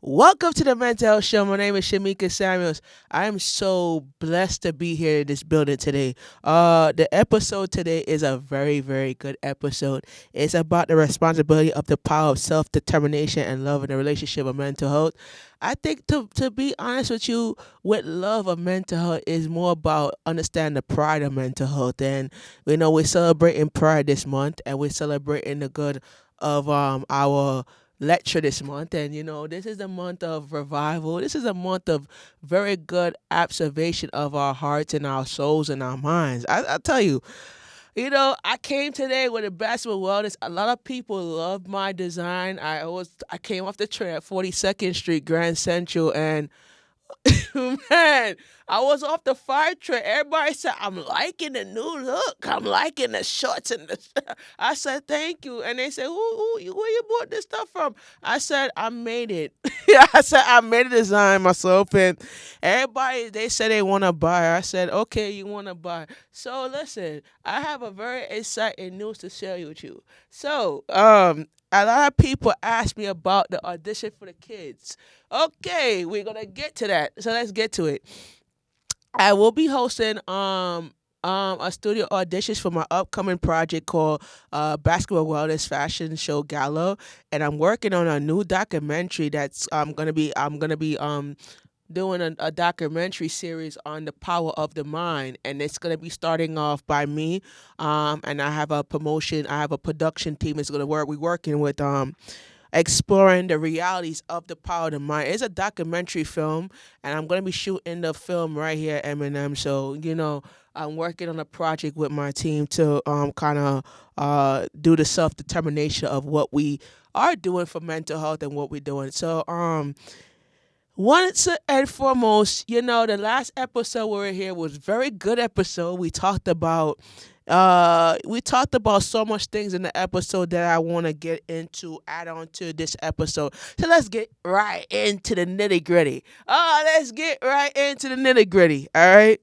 Welcome to the Mental Health Show. My name is Shamika Samuels. I am so blessed to be here in this building today. The episode today is a very, very good episode. It's about the responsibility of the power of self determination and love in a relationship of mental health. I think to be honest with you, with love of mental health is more about understanding the pride of mental health. And we're celebrating Pride this month, and we're celebrating the good of our lecture this month. And this is a month of revival. This is a month of very good observation of our hearts and our souls and our minds. I tell you, I came today with a basketball wellness. A lot of people love my design. I came off the train at 42nd Street Grand Central, and man, I was off the fire truck. Everybody said, I'm liking the new look. I'm liking the shorts and the. I said, thank you. And they said, where you bought this stuff from? I said, I made it. I said, I made a design myself. And everybody, they said they want to buy. I said, okay, you want to buy. So listen, I have a very exciting news to share with you. So, a lot of people ask me about the audition for the kids. Okay, we're gonna get to that. So let's get to it. I will be hosting a studio auditions for my upcoming project called Basketball Wellness Fashion Show Gala, and I'm working on a new documentary that's I'm gonna be doing a documentary series on the power of the mind, and it's going to be starting off by me, and I have a production team that's going to work we working with exploring the realities of the power of the mind. It's a documentary film, and I'm going to be shooting the film right here at Eminem. So, I'm working on a project with my team to kind of do the self determination of what we are doing for mental health and what we're doing. So, once and foremost, the last episode we were here was very good episode. We talked about so much things in the episode that I want to get into, add on to this episode. So let's get right into the nitty gritty. Let's get right into the nitty gritty. All right.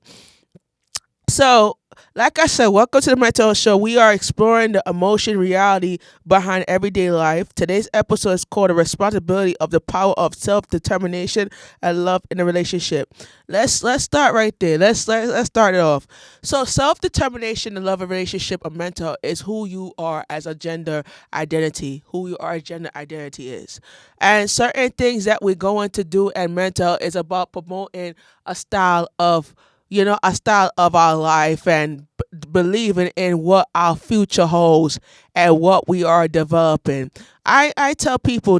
So, like I said, welcome to the Mental Health Show. We are exploring the emotion reality behind everyday life. Today's episode is called "The Responsibility of the Power of Self Determination and Love in a Relationship." Let's start right there. Let's start it off. So, self determination and love in a relationship of mental health is who you are as a gender identity. Who you are as gender identity is, and certain things that we're going to do and mental health is about promoting a style of a style of our life and believing in what our future holds and what we are developing. I tell people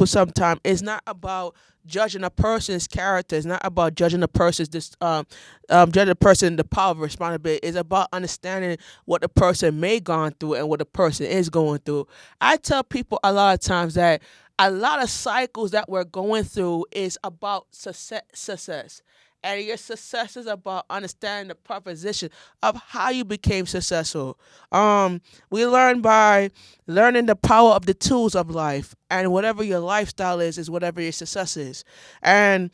sometimes it's not about judging a person's character. It's not about judging a person's judging a person the power of responsibility. It's about understanding what the person may gone through and what the person is going through. I tell people a lot of times that a lot of cycles that we're going through is about success. And your success is about understanding the proposition of how you became successful. We learn by learning the power of the tools of life, and whatever your lifestyle is whatever your success is. And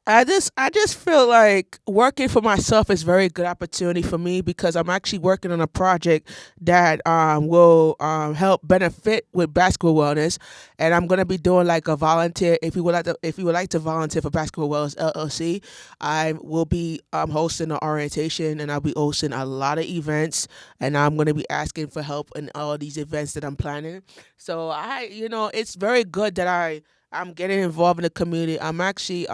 I just feel like working for myself is very good opportunity for me because I'm actually working on a project that will help benefit with basketball wellness, and I'm gonna be doing like a volunteer. If you would like to volunteer for Basketball Wellness LLC, I will be hosting an orientation, and I'll be hosting a lot of events, and I'm gonna be asking for help in all these events that I'm planning. So it's very good that I'm getting involved in the community. I'm actually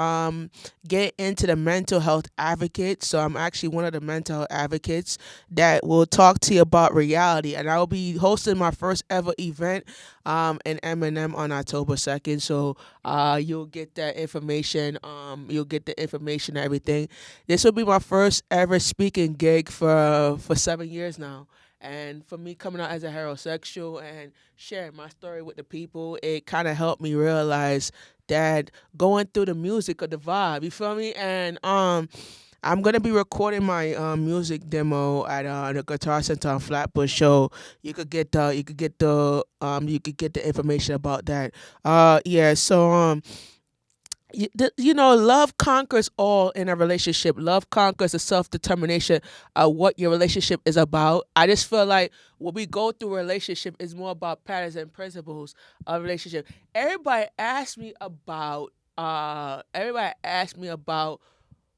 getting into the mental health advocate. So I'm actually one of the mental health advocates that will talk to you about reality. And I will be hosting my first ever event in Eminem on October 2nd. So you'll get that information. You'll get the information and everything. This will be my first ever speaking gig for 7 years now. And for me coming out as a heterosexual and sharing my story with the people, it kind of helped me realize that going through the music of the vibe, you feel me? And I'm gonna be recording my music demo at the Guitar Center on Flatbush. So you could get the information about that. Yeah. So love conquers all in a relationship. Love conquers the self-determination of what your relationship is about. I just feel like when we go through a relationship is more about patterns and principles of relationship. Everybody asked me about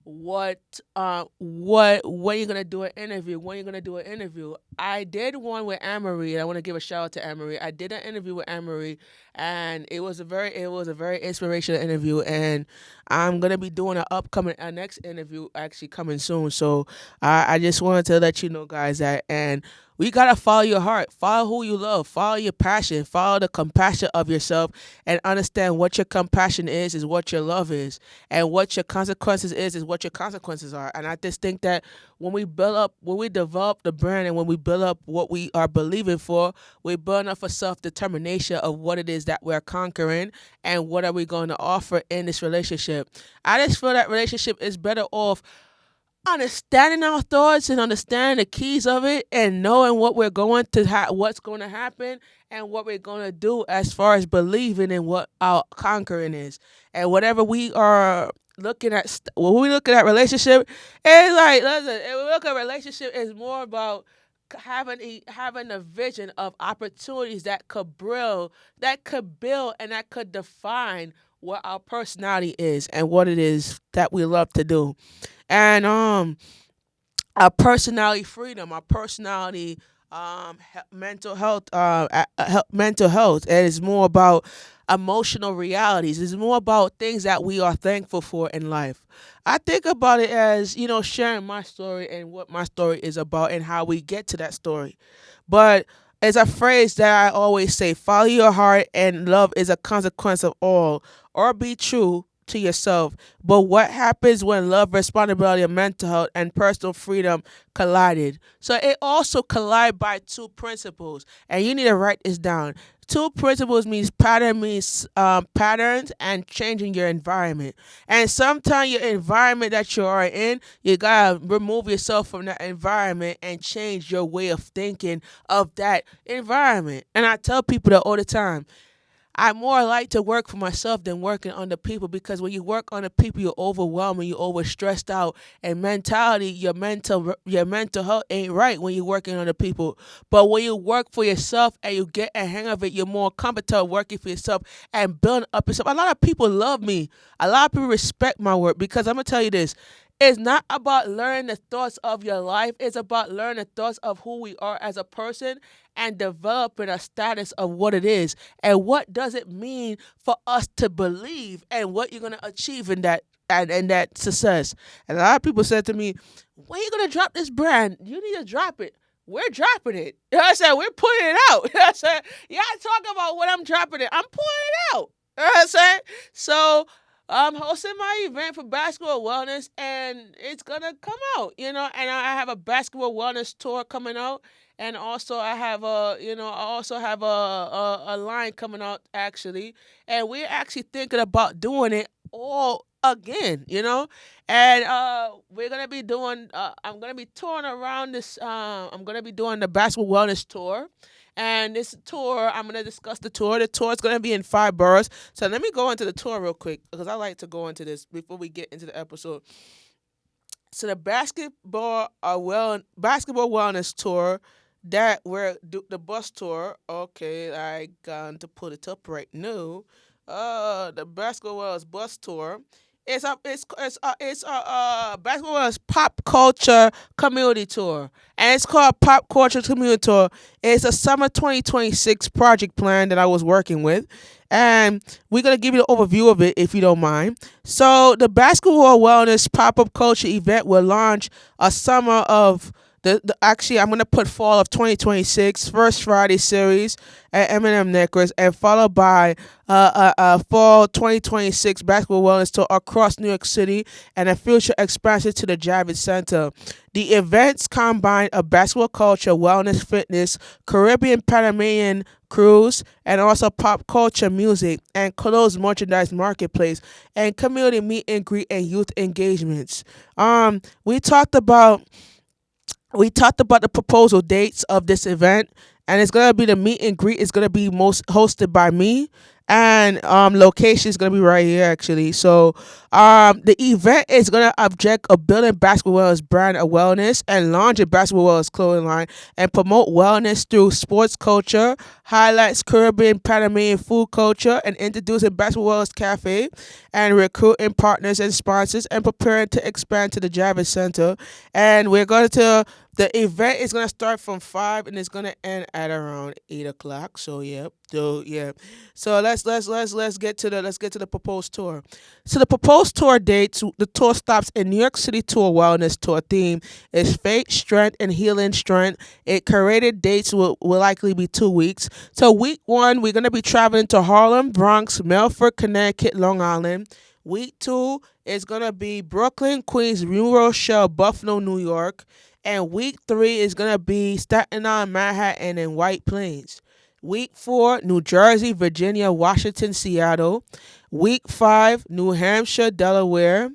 what when you're gonna do an interview, I did one with Amory, and I want to give a shout out to Amory. I did an interview with Amory, and it was a very inspirational interview, and I'm gonna be doing a next interview actually coming soon. So I just wanted to let you know, guys, that, and we gotta follow your heart, follow who you love, follow your passion, follow the compassion of yourself, and understand what your compassion is what your love is, and what your consequences is what your consequences are. And I just think that when we develop the brand, and when we build up what we are believing for, we build up a self determination of what it is that we're conquering, and what are we going to offer in this relationship. I just feel that relationship is better off understanding our thoughts and understanding the keys of it, and knowing what we're going to what's going to happen, and what we're going to do as far as believing in what our conquering is. And whatever we are looking at, when we looking at relationship, it's like, listen, if we look at relationship, it's more about having a vision of opportunities that could build, and that could define what our personality is and what it is that we love to do. And our personality freedom, our personality mental health, mental health. And it's more about emotional realities. It's more about things that we are thankful for in life. I think about it as, sharing my story and what my story is about and how we get to that story. But it's a phrase that I always say: follow your heart, and love is a consequence of all, or be true to yourself. But what happens when love, responsibility, and mental health and personal freedom collided? So it also collide by two principles, and you need to write this down. Two principles means patterns and changing your environment. And sometimes your environment that you are in, you gotta remove yourself from that environment and change your way of thinking of that environment. And I tell people that all the time. I more like to work for myself than working under people, because when you work under people, you're overwhelmed and you're over stressed out, and mentality, your mental health ain't right when you're working under people. But when you work for yourself and you get a hang of it, you're more comfortable working for yourself and building up yourself. A lot of people love me. A lot of people respect my work, because I'm gonna tell you this. It's not about learning the thoughts of your life. It's about learning the thoughts of who we are as a person, and developing a status of what it is, and what does it mean for us to believe, and what you're going to achieve in that, and that success. And a lot of people said to me, when are you going to drop this brand? You need to drop it. We're dropping it. You know what I said? We're putting it out. You know what I said? Yeah, talk about when I'm dropping it. I'm putting it out. You know what I'm saying? So I'm hosting my event for basketball wellness, and it's gonna come out, and I have a basketball wellness tour coming out. And also I also have a line coming out, actually. And we're actually thinking about doing it all again, and we're gonna be doing I'm gonna be touring around this. I'm gonna be doing the basketball wellness tour. And this tour, I'm gonna discuss the tour. The tour is gonna be in 5 boroughs. So let me go into the tour real quick, because I like to go into this before we get into the episode. So the basketball wellness tour, that where the bus tour. Okay, I got to put it up right now. The basketball wellness bus tour. It's a basketball wellness pop culture community tour, and it's called Pop Culture Community Tour. It's a summer 2026 project plan that I was working with, and we're gonna give you the overview of it if you don't mind. So the basketball wellness pop up culture event will launch a summer of actually, I'm gonna put fall of 2026 first Friday series at Eminem Necklace, and followed by fall 2026 basketball wellness tour across New York City, and a future expansion to the Javits Center. The events combine a basketball culture, wellness, fitness, Caribbean Panamanian cruise, and also pop culture music and clothes merchandise marketplace, and community meet and greet and youth engagements. We talked about the proposal dates of this event, and it's gonna be the meet and greet is gonna be most hosted by me, and location is gonna be right here actually. So the event is gonna object of building basketball wellness brand awareness and launch a basketball wellness clothing line and promote wellness through sports culture, highlights Caribbean Panamanian food culture, and introducing basketball wellness cafe and recruiting partners and sponsors and preparing to expand to the Javits Center. And we're going to the event is gonna start from 5 and it's gonna end at around 8 o'clock. So yeah. So let's get to the proposed tour. So the proposed tour dates, the tour stops in New York City Tour Wellness Tour. Theme is faith, strength, and healing strength. It curated dates will likely be 2 weeks. So week one, we're gonna be traveling to Harlem, Bronx, Milford, Connecticut, Long Island. Week two is gonna be Brooklyn, Queens, New Rochelle, Buffalo, New York. And week three is gonna be Staten Island, Manhattan, and White Plains. Week four, New Jersey, Virginia, Washington, Seattle. Week five, New Hampshire, Delaware.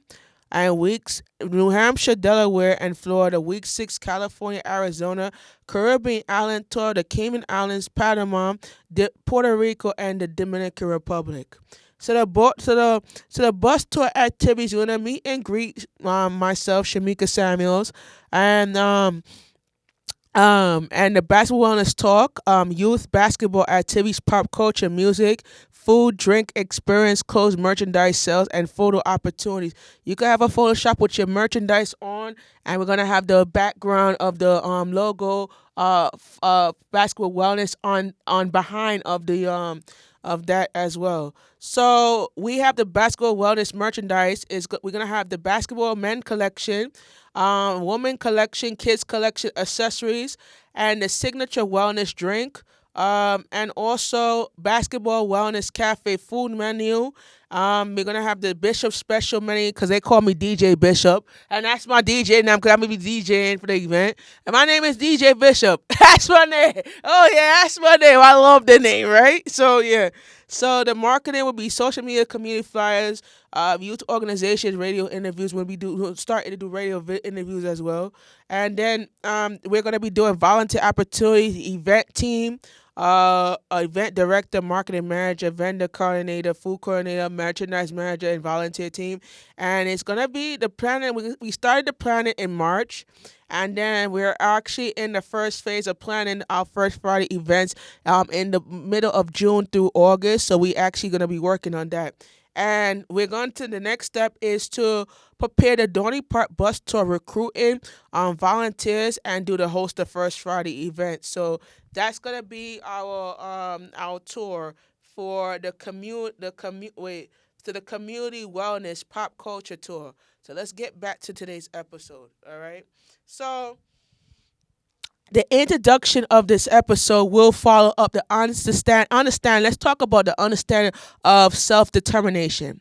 And weeks New Hampshire, Delaware, and Florida. Week six, California, Arizona, Caribbean island tour, the Cayman Islands, Panama, Puerto Rico, and the Dominican Republic. So the bus tour activities, you're gonna meet and greet myself, Shamika Samuels, and and the basketball wellness talk, youth basketball activities, pop culture, music, food, drink experience, clothes, merchandise sales, and photo opportunities. You can have a photo shop with your merchandise on, and we're gonna have the background of the logo, basketball wellness on behind of that as well. So we have the basketball wellness merchandise. We're gonna have the basketball men collection, woman collection, kids collection, accessories, and the signature wellness drink. And also basketball wellness cafe food menu. We're gonna have the Bishop special menu because they call me DJ Bishop, and that's my DJ name because I'm gonna be DJing for the event. And my name is DJ Bishop. That's my name. Oh yeah, that's my name. I love the name, right? So yeah. So the marketing will be social media, community flyers, youth organizations, radio interviews. When we'll start to do radio interviews as well, and then we're gonna be doing volunteer opportunities, event team, event director, marketing manager, vendor coordinator, food coordinator, merchandise manager, and volunteer team. And it's gonna be the planning. We started the planning in March, and then we're actually in the first phase of planning our first Friday events in the middle of June through August. So we actually gonna be working on that. And we're going to the next step is to prepare the Dorney Park bus tour, recruiting volunteers, and do the host the first Friday event. So that's gonna be our tour for the community wellness pop culture tour. So let's get back to today's episode. All right. So the introduction of this episode will follow up the understand. Let's talk about the understanding of self-determination.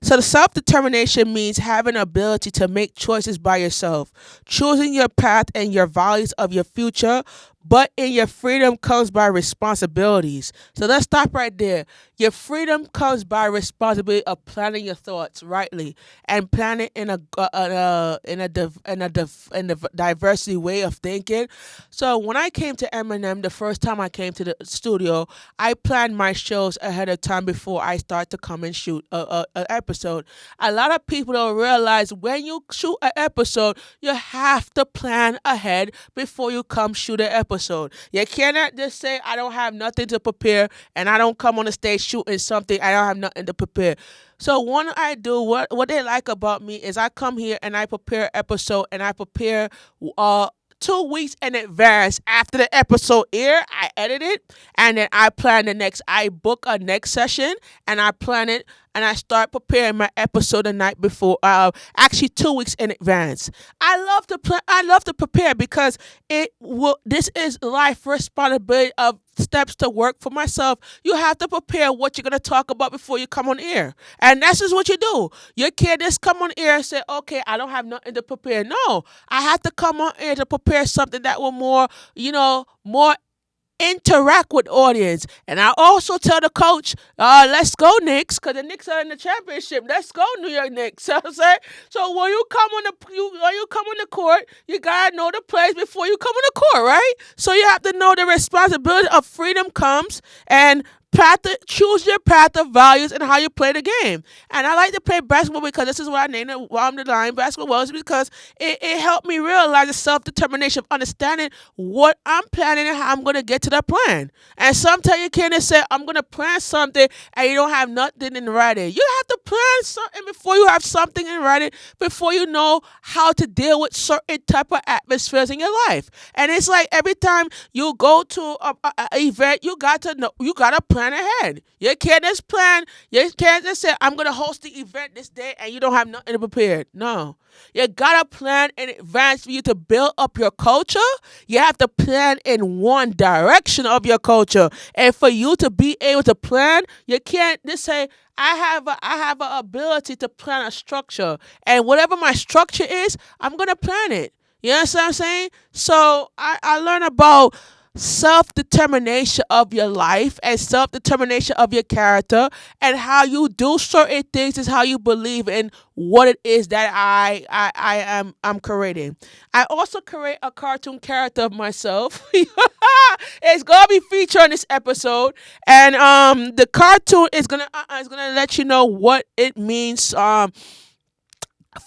So the self-determination means having the ability to make choices by yourself, choosing your path and your values of your future, but in your freedom comes by responsibilities. So let's stop right there. Your freedom comes by responsibility of planning your thoughts rightly and planning in a diversity way of thinking. So when I came to Eminem, the first time I came to the studio, I planned my shows ahead of time before I start to come and shoot a episode. A lot of people don't realize when you shoot an episode, you have to plan ahead before you come shoot an episode. You cannot just say I don't have nothing to prepare and I don't come on the stage shooting something I don't have nothing to prepare. So when I do what they like about me is I come here and I prepare episode and I prepare 2 weeks in advance after the episode air. I edit it and then I plan the next. I book a next session and I plan it and I start preparing my episode the night before. Actually 2 weeks in advance. I love to plan. I love to prepare because it will. This is life responsibility of steps to work for myself. You have to prepare what you're gonna talk about before you come on air, and that's just what you do. You can't just come on air and say, "Okay, I don't have nothing to prepare." No, I have to come on air to prepare something that will more interact with audience. And I also tell the coach, let's go Knicks, because the Knicks are in the championship. Let's go New York Knicks. So I'm saying, so when you come on the court, you gotta know the plays before you come on the court, right? So you have to know the responsibility of freedom comes and choose your path of values and how you play the game. And I like to play basketball because this is what I named it while I'm the line basketball is because it helped me realize the self determination of understanding what I'm planning and how I'm gonna get to that plan. And sometimes you can't just say I'm gonna plan something and you don't have nothing in writing. You have to plan something before you have something in writing, before you know how to deal with certain type of atmospheres in your life. And it's like every time you go to a event, you got to know, you got to plan ahead. You can't just plan. You can't just say I'm gonna host the event this day and you don't have nothing prepared. No, you gotta plan in advance for you to build up your culture. You have to plan in one direction of your culture, and for you to be able to plan, you can't just say I have a ability to plan a structure, and whatever my structure is, I'm gonna plan it. You know what I'm saying? So I learned about self determination of your life and self determination of your character, and how you do certain things is how you believe in what it is that I'm creating. I also create a cartoon character of myself. It's gonna be featured on this episode, and the cartoon is gonna let you know what it means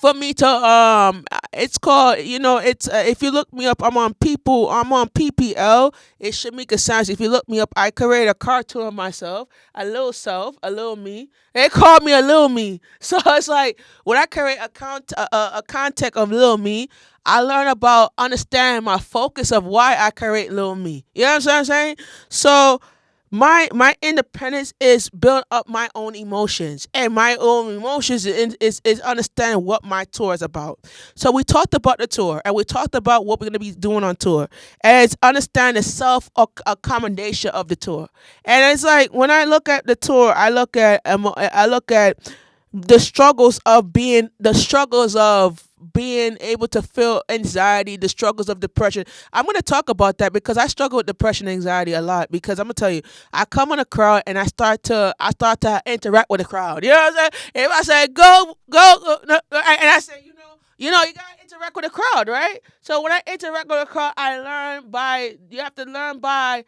for me to it's called, it's if you look me up, I'm on PPL. It's Shamika Science. If you look me up, I create a cartoon of myself, a little self, a little me. They call me a little me. So it's like when I create a content of little me, I learn about understanding my focus of why I create little me. You know what I'm saying? So my independence is build up my own emotions, and my own emotions is understanding what my tour is about. So we talked about the tour, and we talked about what we're going to be doing on tour, and it's understanding the self accommodation of the tour. And it's like when I look at the tour, I look at the struggles of being able to feel anxiety, the struggles of depression. I'm going to talk about that because I struggle with depression and anxiety a lot, because I'm going to tell you, I come in a crowd and I start to interact with the crowd. You know what I'm saying? If I say go, no, and I say, you got to interact with the crowd, right? So when I interact with the crowd, you have to learn by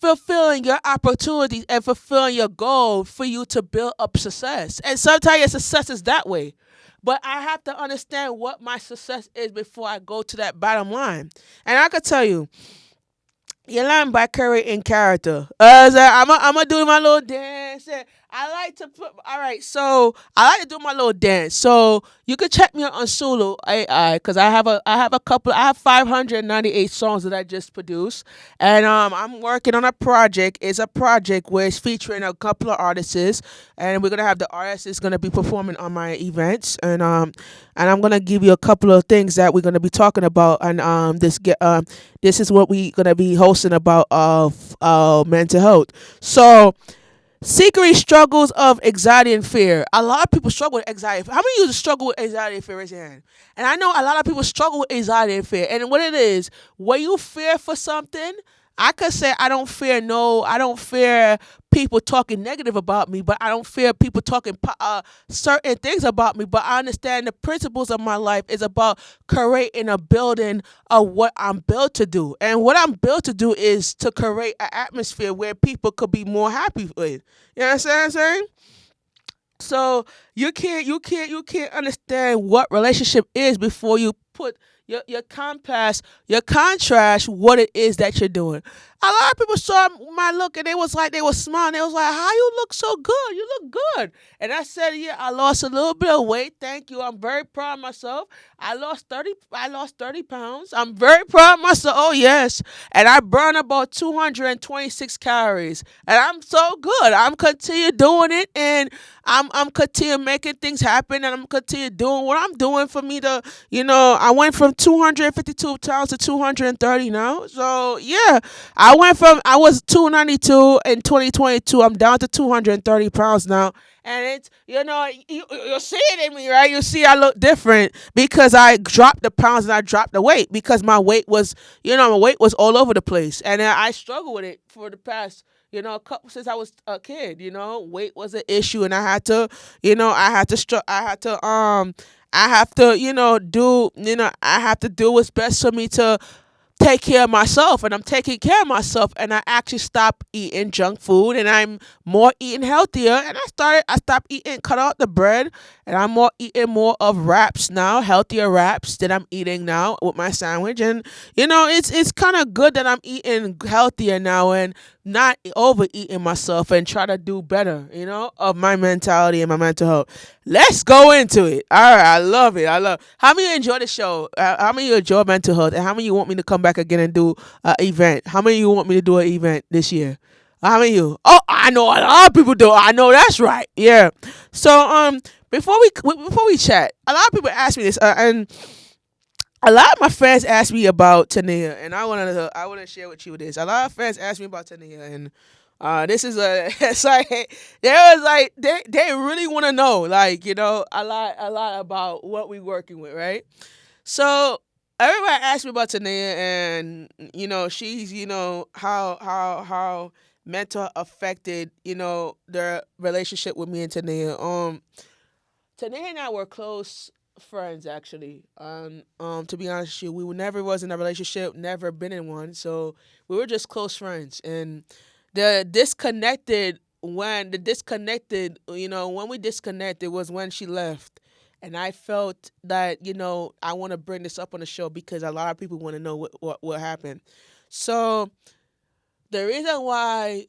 fulfilling your opportunities and fulfilling your goal for you to build up success. And sometimes your success is that way. But I have to understand what my success is before I go to that bottom line. And I could tell you, you learn by creating character. So I'm going to do my little dance. I like to put, all right, so I like to do my little dance. So you can check me out on Solo AI, because I have 598 songs that I just produced. And I'm working on a project. It's a project where it's featuring a couple of artists, and we're going to have the artists going to be performing on my events. And I'm going to give you a couple of things that we're going to be talking about. And this is what we're going to be hosting about of mental health. So, secret struggles of anxiety and fear. A lot of people struggle with anxiety. How many of you struggle with anxiety and fear? Raise your hand. And I know a lot of people struggle with anxiety and fear. And what it is, when you fear for something, I could say I don't fear people talking negative about me, but I don't fear people talking certain things about me. But I understand the principles of my life is about creating a building of what I'm built to do. And what I'm built to do is to create an atmosphere where people could be more happy with. You know what I'm saying? So you can't understand what relationship is before you put your contrast what it is that you're doing. A lot of people saw my look and they was like, they was smiling. They was like, "How you look so good? You look good." And I said, "Yeah, I lost a little bit of weight. Thank you. I'm very proud of myself. I lost 30 pounds. I'm very proud of myself. Oh yes. And I burned about 226 calories. And I'm so good. I'm continue doing it, and I'm continue making things happen, and I'm continue doing what I'm doing for me to, I went from 252 pounds to 230 now. So yeah, I was 292 in 2022. I'm down to 230 pounds now. And it's, you'll see it in me, right? You see I look different because I dropped the pounds and I dropped the weight, because my weight was all over the place. And I struggled with it for the past, since I was a kid. Weight was an issue, and I had to, I have to, I have to do what's best for me to take care of myself, and I'm taking care of myself, and I actually stopped eating junk food, and I'm more eating healthier, and I stopped eating, cut out the bread, and I'm more eating more of wraps now, healthier wraps that I'm eating now with my sandwich. And it's kind of good that I'm eating healthier now and not overeating myself, and try to do better, of my mentality and my mental health. Let's go into it. All right, I love it. I love. How many enjoy the show? How many enjoy mental health? And how many you want me to come back again and do an event? How many you want me to do an event this year? How many you? Oh, I know a lot of people do. I know that's right. Yeah. So before we chat, a lot of people ask me this, and a lot of my friends ask me about Tania, and I want to share with you this. A lot of friends ask me about Tania, and this is a it's like they really want to know, like, a lot about what we working with, right? So everybody asks me about Tania, and she's, how mental affected, their relationship with me and Tania. Tanae and I were close friends, actually. To be honest with you, we were never was in a relationship, never been in one. So we were just close friends. And the disconnected, when we disconnected was when she left. And I felt that, I want to bring this up on the show because a lot of people want to know what happened. So the reason why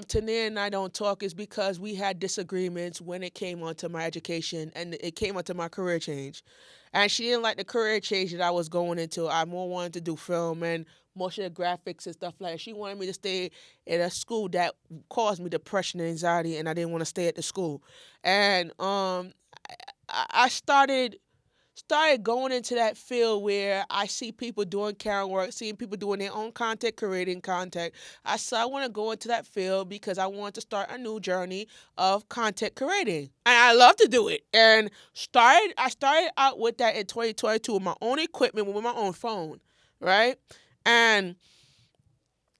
Tania and I don't talk is because we had disagreements when it came onto my education and it came onto my career change. And she didn't like the career change that I was going into. I more wanted to do film and motion graphics and stuff like that. She wanted me to stay at a school that caused me depression and anxiety, and I didn't want to stay at the school. And I started going into that field where I see people doing camera work, seeing people doing their own content, creating content. I said I want to go into that field because I want to start a new journey of content creating, and I love to do it. And I started out with that in 2022 with my own equipment, with my own phone, right? And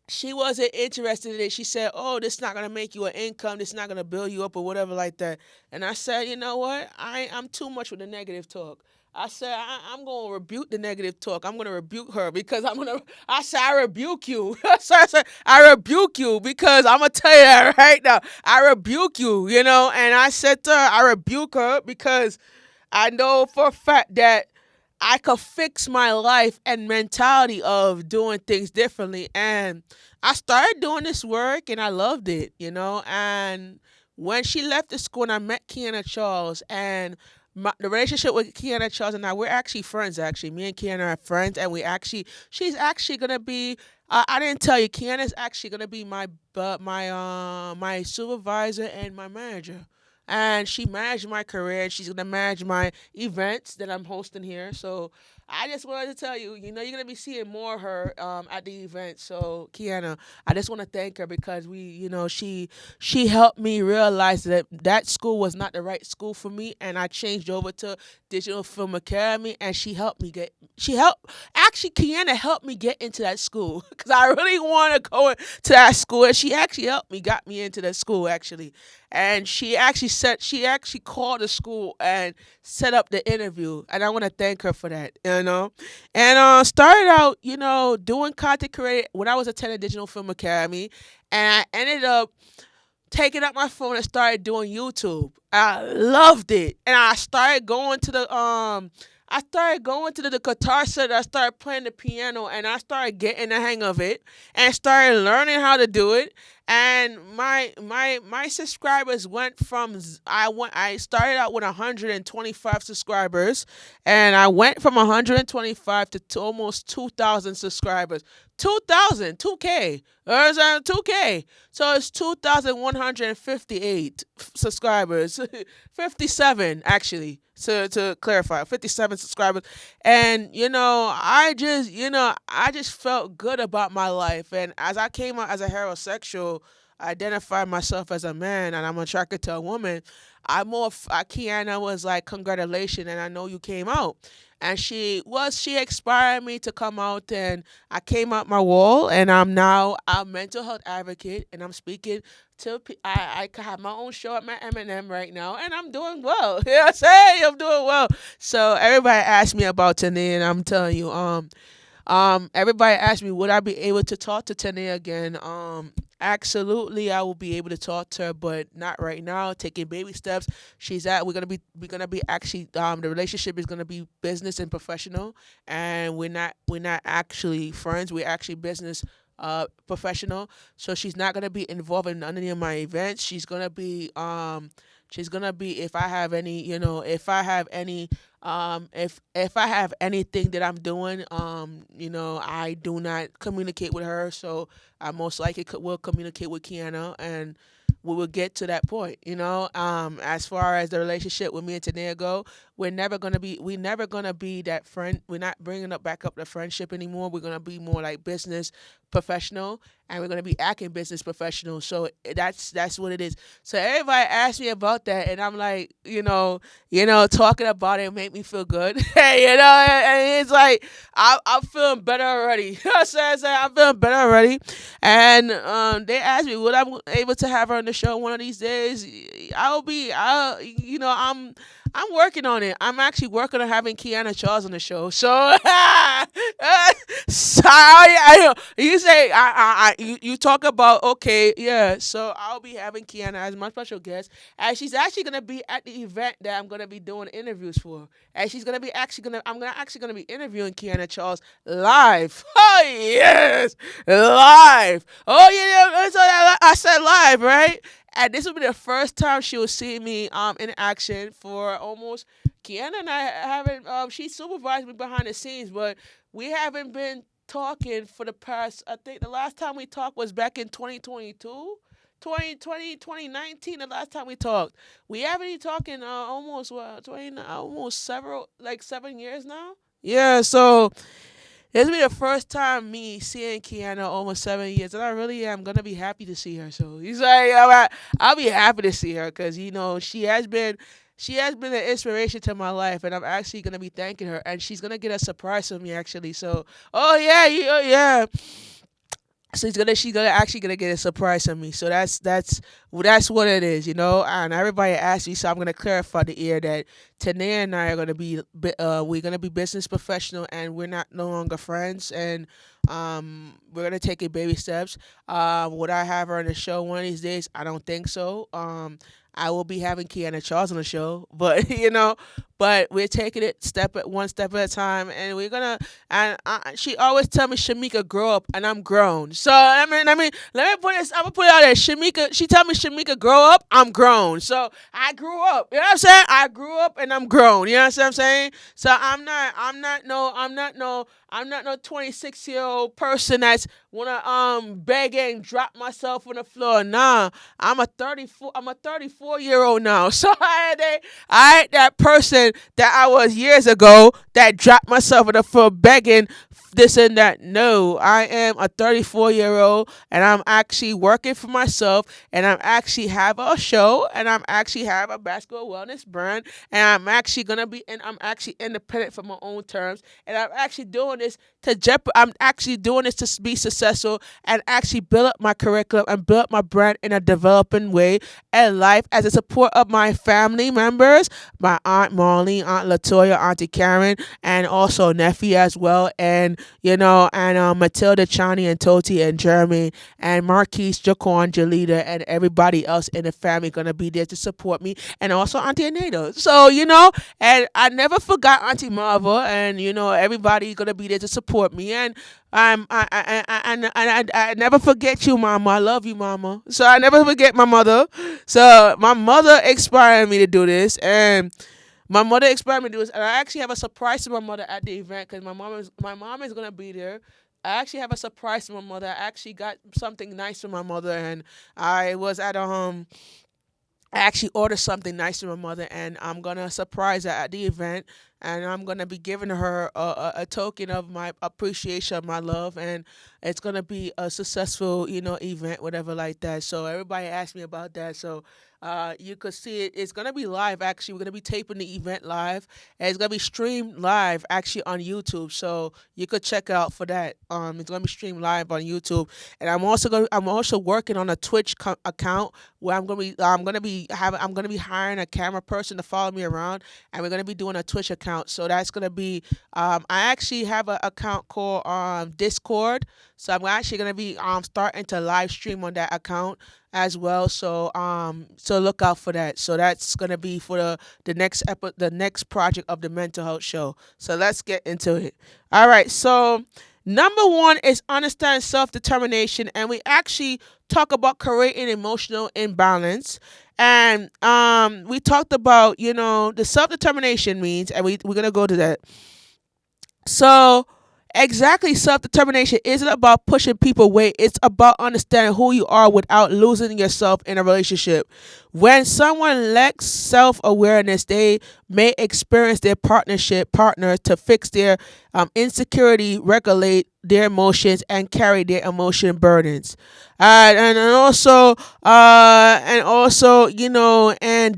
she wasn't interested in it. She said, "Oh, this is not gonna make you an income. This is not gonna build you up or whatever like that." And I said, "You know what? I'm too much with the negative talk." I said, I'm gonna rebuke the negative talk. I'm gonna rebuke her because I'm gonna. I said, I rebuke you. I said, I rebuke you because I'm gonna tell you that right now. I rebuke you. And I said to her, I rebuke her because I know for a fact that I could fix my life and mentality of doing things differently. And I started doing this work and I loved it. And when she left the school and I met Kiana Charles, and the relationship with Kiana Charles and I, we're actually friends, actually. Me and Kiana are friends, and she's actually going to be, I didn't tell you, Kiana's actually going to be my supervisor and my manager. And she managed my career, and she's gonna manage my events that I'm hosting here. So I just wanted to tell you, you're gonna be seeing more of her at the event. So Kiana, I just want to thank her because she helped me realize that that school was not the right school for me, and I changed over to Digital Film Academy, and she helped actually Kiana helped me get into that school because I really want to go to that school, and she actually helped me, got me into that school actually. And she actually called the school and set up the interview, and I want to thank her for that. And started out, doing content creating when I was attending Digital Film Academy, and I ended up taking up my phone and started doing YouTube. I loved it, and I started going to the guitar set. I started playing the piano, and I started getting the hang of it, and started learning how to do it. And my subscribers went from I started out with 125 subscribers, and I went from 125 to almost 2,000 subscribers. 2,000, 2K. There's 2K. So it's 2,158 subscribers. 57 actually. To clarify, 57 subscribers. And I just felt good about my life. And as I came out as a heterosexual, I identified myself as a man, and I'm attracted to a woman. Kiana was like, "Congratulations, and I know you came out." And she inspired me to come out, and I came out my wall, and I'm now a mental health advocate, and I'm speaking I have my own show at my M&M right now, and I'm doing well. Yes, hey, I'm doing well. So everybody asked me about Tania, and I'm telling you, Everybody asked me, would I be able to talk to Tanae again? Absolutely, I will be able to talk to her, but not right now. Taking baby steps. We're gonna be actually the relationship is gonna be business and professional, and we're not actually friends. We're actually business professional. So she's not gonna be involved in any of my events. She's gonna be if I have any, if I have anything that I'm doing, I do not communicate with her, so I most likely will communicate with Kiana, and we will get to that point. As far as the relationship with me and Tanea go, we're never gonna be that friend. We're not bringing up back up the friendship anymore. We're gonna be more like business professional, and we're gonna be acting business professional. So that's what it is. So everybody asks me about that, and I'm like, talking about it make me feel good. And it's like I'm feeling better already. I'm feeling better already. And they asked me, would I be able to have her on the show one of these days? I'll be, I, you know, I'm working on it. I'm actually working on having Kiana Charles on the show. So, you say you talk about, okay, yeah. So I'll be having Kiana as my special guest, and she's actually gonna be at the event that I'm gonna be doing interviews for, and she's gonna be actually gonna I'm gonna actually gonna be interviewing Kiana Charles live. Oh yes, live. Oh yeah, yeah. So I said live, right? And this will be the first time she will see me in action for almost. Kiana and I haven't. She supervised me behind the scenes, but we haven't been talking for the past. I think the last time we talked was back in 2022. 2020, 2019, the last time we talked. We haven't been talking almost, 20, almost several, like 7 years now. Yeah, so this will be the first time me seeing Kiana almost 7 years, and I really am gonna be happy to see her. So he's like, I'll be happy to see her because she has been an inspiration to my life, and I'm actually gonna be thanking her, and she's gonna get a surprise from me actually. So, oh yeah, oh yeah. So she's gonna actually gonna get a surprise from me. So that's what it is, And everybody asks me, so I'm gonna clarify the ear that Tania and I are gonna be we're gonna be business professional, and we're not no longer friends, and we're gonna take it baby steps. Would I have her on the show one of these days? I don't think so. I will be having Kiana Charles on the show, but but we're taking it one step at a time, and we're gonna. And she always tell me, Shamika, grow up, and I'm grown. So I mean, let me put this. I'm gonna put it out there. Shamika, she tell me, Shamika, grow up, I'm grown. So I grew up. You know what I'm saying? I grew up, and I'm grown. You know what I'm saying? So I'm not no 26-year-old person that's wanna beg and drop myself on the floor. Nah, I'm a 34-year-old now. So I ain't that person that I was years ago that dropped myself on the floor begging this and that. No, I am a 34-year-old, and I'm actually working for myself, and I'm actually have a show, and I'm actually have a basketball wellness brand, and I'm actually independent for my own terms, and I'm actually doing this to be successful and actually build up my curriculum and build up my brand in a developing way and life as a support of my family members, my Aunt Marlene, Aunt Latoya, Auntie Karen, and also nephew as well, and Matilda, Chani, and Toti, and Jeremy, and Marquise, Jaquan, Jalita, and everybody else in the family gonna be there to support me, and also Auntie Anita. So and I never forgot Auntie Marva, and everybody gonna be there to support me, and I never forget you, Mama. I love you, Mama. So I never forget my mother. So my mother inspired me to do this, and my mother inspired me to do this, and I actually have a surprise to my mother at the event because my mom is gonna be there. I actually have a surprise to my mother. I actually got something nice for my mother, and I was at I actually ordered something nice to my mother, and I'm gonna surprise her at the event, and I'm gonna be giving her a token of my appreciation, my love, and it's gonna be a successful, event, whatever like that. So everybody asked me about that, so you could see it. It's gonna be live. Actually, we're gonna be taping the event live, and it's gonna be streamed live actually on YouTube. So you could check out for that. It's gonna be streamed live on YouTube, and I'm also working on a Twitch account where I'm gonna be hiring a camera person to follow me around, and we're gonna be doing a Twitch account account. So that's gonna be I actually have an account called Discord. So I'm actually gonna be starting to live stream on that account as well. So look out for that. So that's gonna be for the next project of the mental health show. So let's get into it. All right. So number one is understand self determination, and we actually talk about creating emotional imbalance. And we talked about the self determination means, and we're gonna go to that. So, exactly, self determination isn't about pushing people away. It's about understanding who you are without losing yourself in a relationship. When someone lacks self awareness, they may experience their partner to fix their insecurity, regulate their emotions, and carry their emotion burdens. And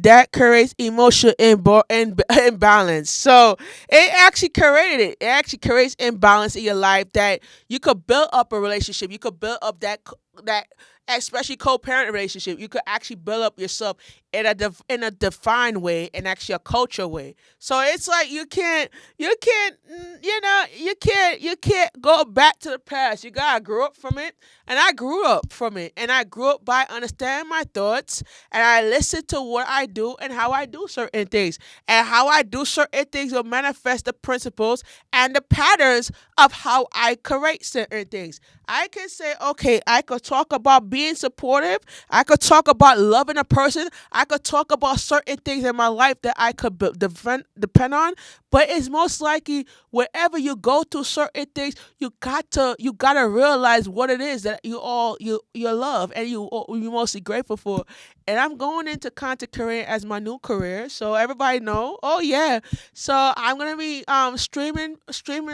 that creates emotional imbalance. So it actually created it. It actually creates imbalance in your life that you could build up a relationship. You could build up that especially co-parent relationship. You could actually build up yourself in a defined way and actually a culture way. So it's like you can't go back to the past. You gotta grow up from it. And I grew up from it. And I grew up by understanding my thoughts, and I listen to what I do and how I do certain things. And how I do certain things will manifest the principles and the patterns of how I create certain things. I can say, okay, I could talk about being supportive. I could talk about loving a person. I could talk about certain things in my life that I could depend on. But it's most likely wherever you go through certain things, you gotta realize what it is that you love and you mostly grateful for. And I'm going into content career as my new career, so everybody know. Oh yeah, so I'm gonna be streaming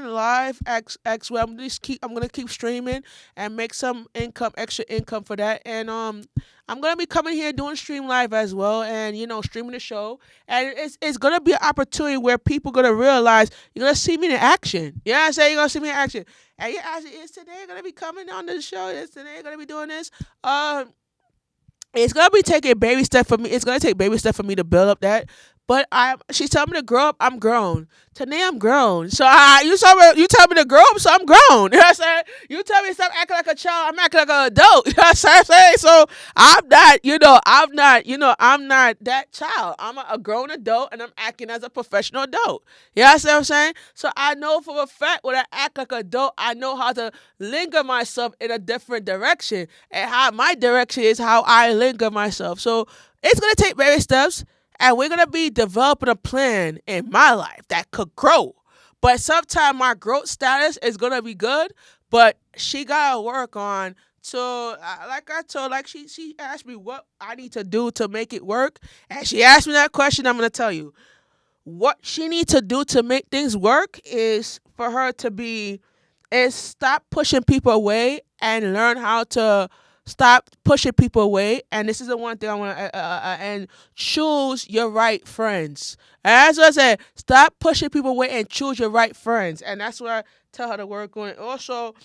live X. Well, I'm gonna keep streaming and make some extra income for that. And I'm gonna be coming here doing stream live as well, and streaming the show. And it's gonna be an opportunity where people gonna realize you're gonna see me in action. You know what I'm saying? You're gonna see me in action. And you're asking, is today gonna be coming on the show? Is today gonna be doing this? It's gonna be taking baby step for me. It's gonna take baby step for me to build up that. But she's telling me to grow up. I'm grown. Today I'm grown. So you tell me to grow up. So I'm grown. You know what I'm saying? You tell me to stop acting like a child. I'm acting like an adult. You know what I'm saying? So I'm not that child. I'm a grown adult, and I'm acting as a professional adult. You know what I'm saying? So I know for a fact when I act like an adult, I know how to linger myself in a different direction, and how my direction is how I linger myself. So it's gonna take baby steps, and we're gonna be developing a plan in my life that could grow. But sometimes my growth status is gonna be good, but she gotta work on. So, like I told, like she asked me what I need to do to make it work, and she asked me that question. I'm gonna tell you what she needs to do to make things work is for her to be is stop pushing people away and learn how to stop pushing people away. And this is the one thing I want to and choose your right friends. And that's what I said. Stop pushing people away and choose your right friends. And that's what I tell her to work on. Also,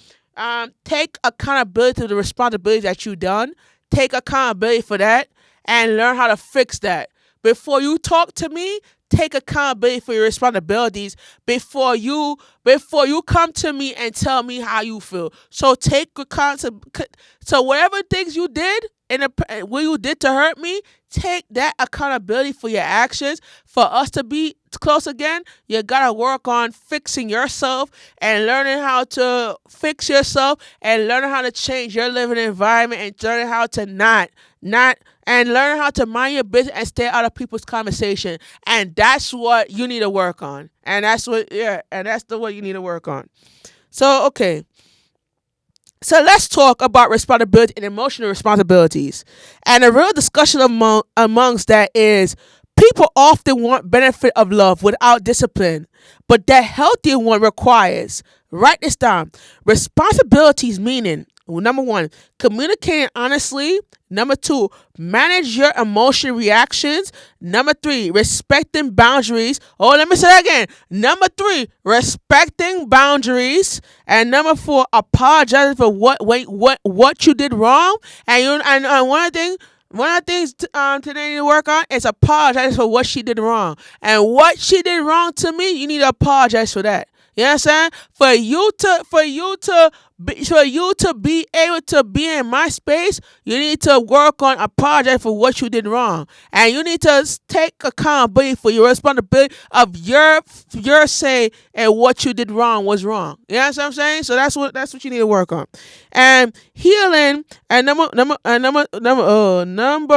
take accountability to the responsibilities that you done. Take accountability for that and learn how to fix that. Before you talk to me, take accountability for your responsibilities before you come to me and tell me how you feel. So take accountability. So whatever things you did and what you did to hurt me, take that accountability for your actions. For us to be close again, you gotta work on fixing yourself and learning how to fix yourself and learning how to change your living environment and learning how to not and learn how to mind your business and stay out of people's conversation. And that's what you need to work on. And that's the what you need to work on. So okay. So let's talk about responsibility and emotional responsibilities. And a real discussion amongst that is people often want benefit of love without discipline, but that healthy one requires, write this down, responsibilities meaning, well, number one, communicating honestly. Number two, manage your emotion reactions. Number three, respecting boundaries. Oh, let me say that again. Number three, respecting boundaries. And number four, apologizing for what you did wrong. And one thing, One of the things today you need to work on is apologize for what she did wrong. And what she did wrong to me, you need to apologize for that. You know what I'm saying? For you to be able to be in my space, you need to work on apologize for what you did wrong, and you need to take accountability for your responsibility of your say and what you did wrong was wrong. You know what I'm saying? So that's what you need to work on, and healing. And number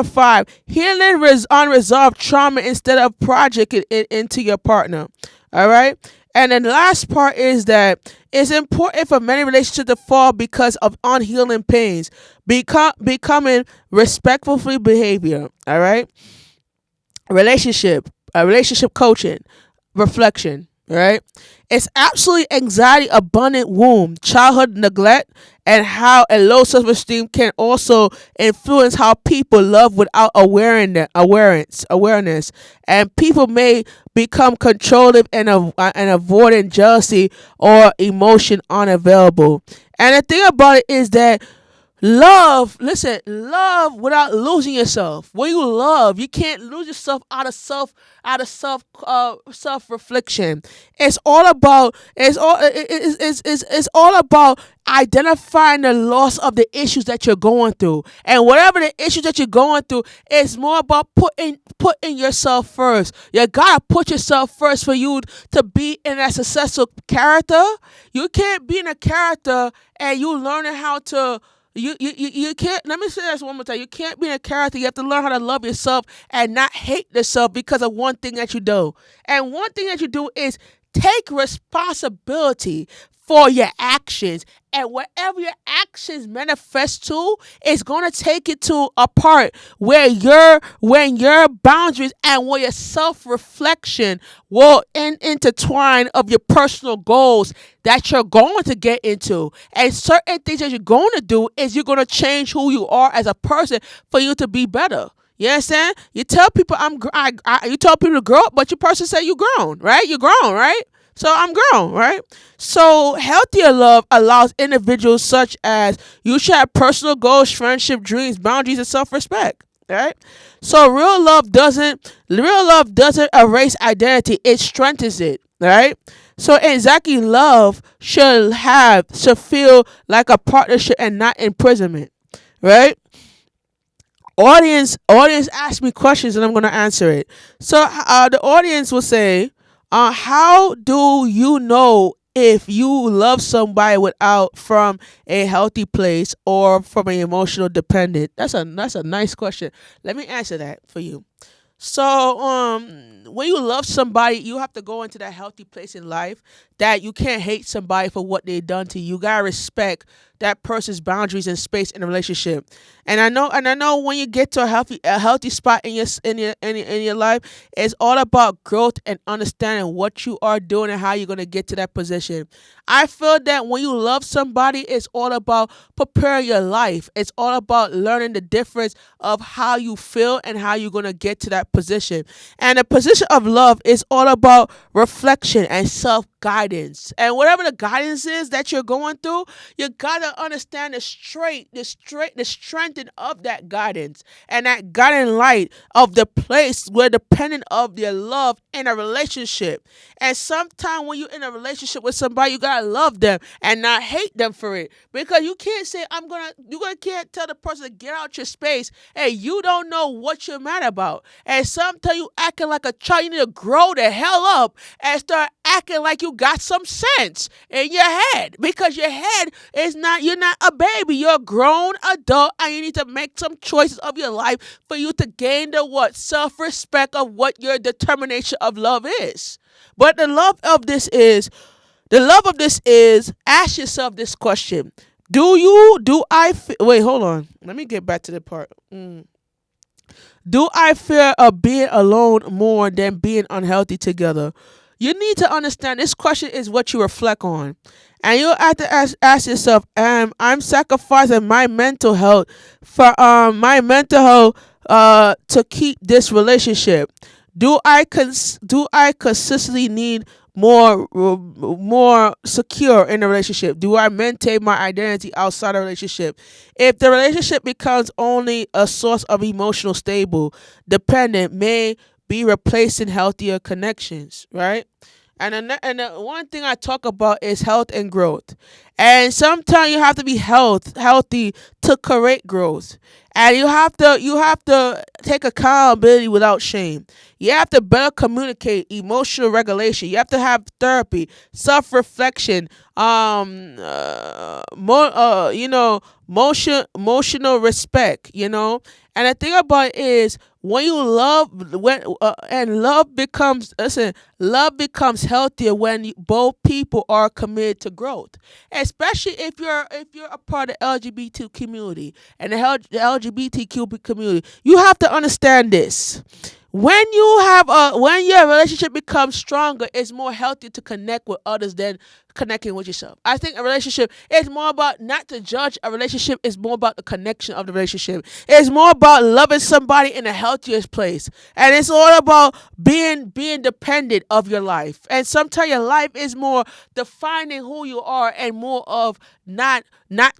five, healing unresolved trauma instead of project it into your partner. All right. And then the last part is that it's important for many relationships to fall because of unhealing pains, becoming respectfully behavior. All right, relationship coaching, reflection. Right, it's absolutely anxiety abundant womb, childhood neglect, and how a low self esteem can also influence how people love without awareness, and people may become controlling and avoiding jealousy or emotion unavailable. And the thing about it is that love, listen, love without losing yourself. When you love, you can't lose yourself out of self reflection. It's all about identifying the loss of the issues that you're going through. And whatever the issues that you're going through, it's more about putting yourself first. You gotta put yourself first for you to be in a successful character. You can't be in a character and you learning how to you can't, let me say this one more time. You can't be a character. You have to learn how to love yourself and not hate yourself because of one thing that you do. And one thing that you do is take responsibility for your actions. And whatever your actions manifest to, it's gonna take it to a part where your boundaries and where your self reflection will intertwine of your personal goals that you're going to get into. And certain things that you're going to do is you're going to change who you are as a person for you to be better. You understand? You tell people you tell people to grow up, but your person say you grown, right? You grown, right? So I'm grown, right? So healthier love allows individuals such as you should have personal goals, friendship, dreams, boundaries, and self-respect. Right? So real love doesn't erase identity, it strengthens it. Right? So exactly, love should feel like a partnership and not imprisonment. Right? Audience ask me questions and I'm gonna answer it. So the audience will say, how do you know if you love somebody without from a healthy place or from an emotional dependent? That's a nice question. Let me answer that for you. So, when you love somebody, you have to go into that healthy place in life that you can't hate somebody for what they done to you. You gotta respect that person's boundaries and space in a relationship. And I know when you get to a healthy spot in your life, it's all about growth and understanding what you are doing and how you're gonna get to that position. I feel that when you love somebody, it's all about preparing your life. It's all about learning the difference of how you feel and how you're going to get to that position. And the position of love is all about reflection and self guidance. And whatever the guidance is that you're going through, you got to understand the strength of that guidance and that guiding light of the place where dependent of their love in a relationship. And sometimes when you're in a relationship with somebody, you gotta love them and not hate them for it. Because you can't say you can't tell the person to get out your space and you don't know what you're mad about. And sometimes you acting like a child. You need to grow the hell up and start acting like you got some sense in your head. Because your head is not, you're not a baby. You're a grown adult and you need to make some choices of your life for you to gain the what? Self-respect of what your determination of love is. But the love of this is ask yourself this question. Wait, hold on. Let me get back to the part. Do I fear of being alone more than being unhealthy together? You need to understand this question is what you reflect on. And you have to ask yourself, I'm sacrificing my mental health to keep this relationship. Do I consistently need more secure in a relationship? Do I maintain my identity outside a relationship? If the relationship becomes only a source of emotional stable, dependent may be replacing healthier connections, right? And the one thing I talk about is health and growth. And sometimes you have to be healthy to create growth. And you have to take accountability without shame. You have to better communicate emotional regulation. You have to have therapy, self reflection, emotional respect. And the thing about it is when you love when and love becomes healthier when both people are committed to growth, especially if you're a part of the LGBT community and the LGBTQ community. You have to understand this. When your relationship becomes stronger, it's more healthy to connect with others than connecting with yourself. I think a relationship is more about, not to judge a relationship, is more about the connection of the relationship. It's more about loving somebody in the healthiest place. And it's all about being dependent of your life. And sometimes your life is more defining who you are and more of not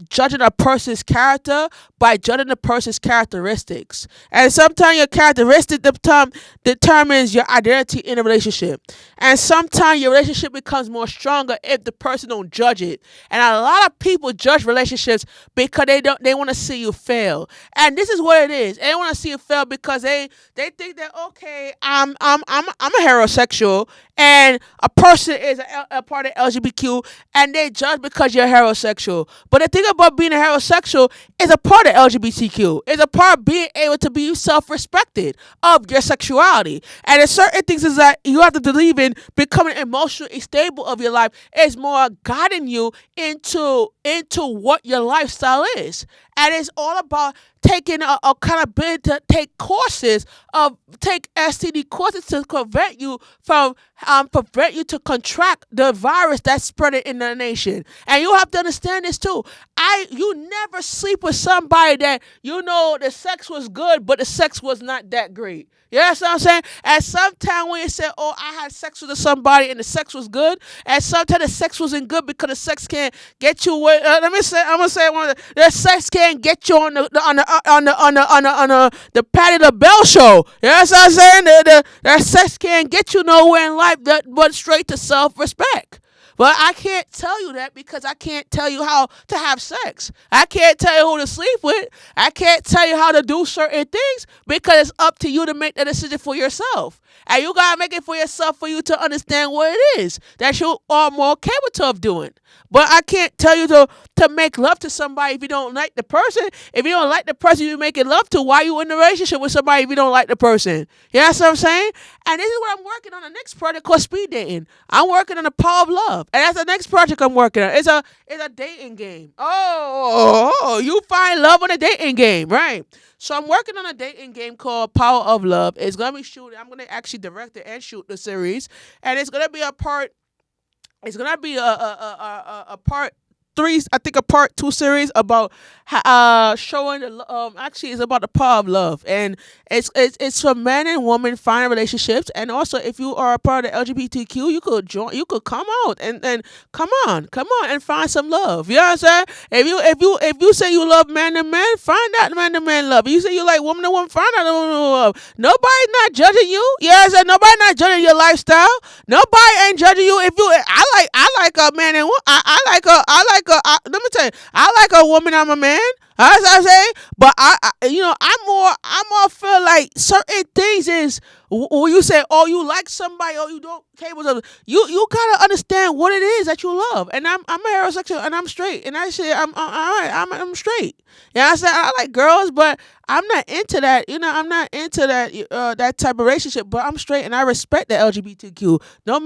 judging a person's character by judging the person's characteristics. And sometimes your characteristic determines your identity in a relationship. And sometimes your relationship becomes more stronger if the person don't judge it. And a lot of people judge relationships because they want to see you fail. And this is what it is. They want to see you fail because they think that, okay, I'm a heterosexual and a person is a part of LGBTQ, and they judge because you're heterosexual. But the thing about being a heterosexual is a part of LGBTQ. It's a part of being able to be self-respected of your sexuality. And there's certain things is that you have to believe in. Becoming emotionally stable of your life is more guiding you into what your lifestyle is. And it's all about taking a kind of bit to take STD courses to prevent you to contract the virus that's spreading in the nation. And you have to understand this too. You never sleep with somebody that the sex was good, but the sex was not that great. You know what I'm saying? And sometimes when you say, "Oh, I had sex with somebody and the sex was good," and sometimes the sex wasn't good because the sex can't get you. I'm gonna say the sex can't get you on the Patty LaBelle show. You know what I'm saying? The sex can't get you nowhere in life, but straight to self respect. But I can't tell you that because I can't tell you how to have sex. I can't tell you who to sleep with. I can't tell you how to do certain things because it's up to you to make the decision for yourself. And you gotta make it for yourself for you to understand what it is that you are more capable of doing. But I can't tell you to make love to somebody if you don't like the person. If you don't like the person you're making love to, why are you in a relationship with somebody if you don't like the person? You know what I'm saying? And this is what I'm working on the next project called speed dating. I'm working on the power of love. And that's the next project I'm working on. It's a dating game. You find love on a dating game, right? So I'm working on a dating game called Power of Love. It's gonna be shooting. I'm gonna actually direct it and shoot the series, and it's gonna be a part. It's gonna be a part three, I think a part two series about showing actually it's about the power of love, and it's for men and women finding relationships. And also if you are a part of the LGBTQ, you could come out and come on and find some love. You know what I'm saying? If you say you love man to man, find out man to man love. If you say you like woman to woman, find out woman to woman love. Nobody's not judging you. You know what I'm saying? Nobody not judging your lifestyle. Nobody ain't judging you. If you I like a man and let me tell you, I like a woman. I'm a man. As I say, but I'm more feel like certain things is when you say, oh, you like somebody, or you don't care with them, you gotta understand what it is that you love. And I'm a heterosexual and I'm straight, and I say I'm straight. Yeah, I said I like girls, but I'm not into that. I'm not into that type of relationship. But I'm straight, and I respect the LGBTQ. No,